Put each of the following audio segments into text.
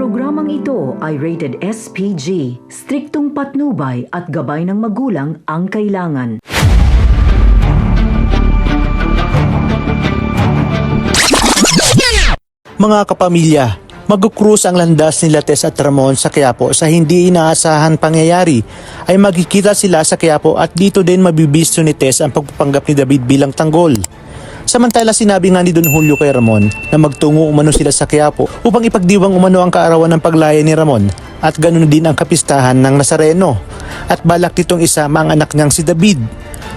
Programang ito ay rated SPG, striktong patnubay at gabay ng magulang ang kailangan. Mga kapamilya, mag-cruise ang landas nila Tess at Ramon sa Quiapo sa hindi inaasahan pangyayari ay magkikita sila sa Quiapo at dito din mabibisto ni Tess ang pagpapanggap ni David bilang tanggol. Samantala sinabi nga ni Don Julio kay Ramon na magtungo umano sila sa Quiapo upang ipagdiwang umano ang kaarawan ng paglaya ni Ramon at ganoon din ang kapistahan ng Nazareno at balak nitong isama ang anak niyang si David.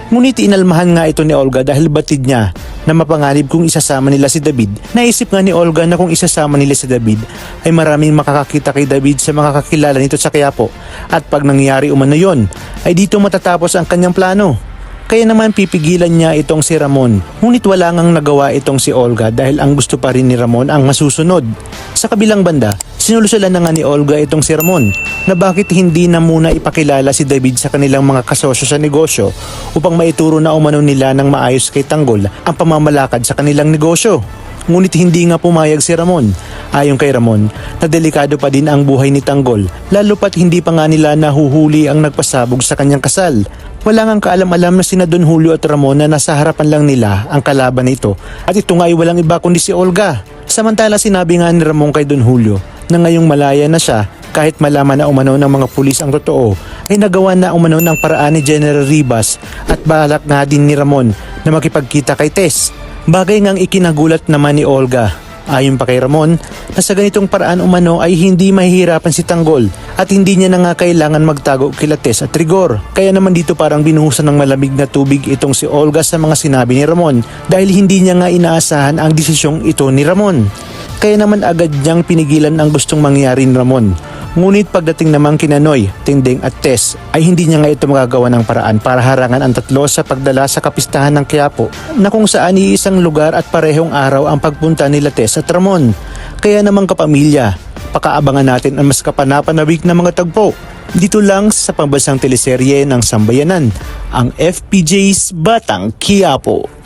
Ngunit inalmahan nga ito ni Olga dahil batid niya na mapanganib kung isasama nila si David. Naisip nga ni Olga na kung isasama nila si David ay maraming makakakita kay David sa mga kakilala nito sa Quiapo at pag nangyari umano yon ay dito matatapos ang kanyang plano. Kaya naman pipigilan niya itong si Ramon. Ngunit wala ngang nagawa itong si Olga dahil ang gusto pa rin ni Ramon ang masusunod. Sa kabilang banda, sinulusulan na nga ni Olga itong si Ramon na bakit hindi na muna ipakilala si David sa kanilang mga kasosyo sa negosyo upang maituro na umano nila ng maayos kay Tanggol ang pamamalakad sa kanilang negosyo. Ngunit hindi nga pumayag si Ramon. Ayon kay Ramon, na delikado pa din ang buhay ni Tanggol lalo pat hindi pa nga nila nahuhuli ang nagpasabog sa kanyang kasal. Wala ngang kaalam-alam na sina Don Julio at Ramon na nasa harapan lang nila ang kalaban nito at ito nga ay walang iba kundi si Olga. Samantala sinabi nga ni Ramon kay Don Julio na ngayong malaya na siya kahit malaman na umano ng mga pulis ang totoo ay nagawa na umano ng paraan ni General Ribas at balak nga din ni Ramon na makipagkita kay Tess. Bagay ngang ikinagulat naman ni Olga. Ayon pa kay Ramon na sa ganitong paraan umano ay hindi mahihirapan si Tanggol at hindi niya na nga kailangan magtago kila Tess at Rigor. Kaya naman dito parang binuhusan ng malamig na tubig itong si Olga sa mga sinabi ni Ramon dahil hindi niya nga inaasahan ang desisyong ito ni Ramon. Kaya naman agad niyang pinigilan ang gustong mangyari ni Ramon. Ngunit pagdating naman kina Noy, Tinding at Tess ay hindi niya nga ito magagawa ng paraan para harangan ang tatlo sa pagdala sa kapistahan ng Quiapo na kung saan iisang lugar at parehong araw ang pagpunta nila Tess at Ramon. Kaya naman kapamilya, pakaabangan natin ang mas kapanapanawik na mga tagpo. Dito lang sa pambansang teleserye ng Sambayanan, ang FPJ's Batang Quiapo.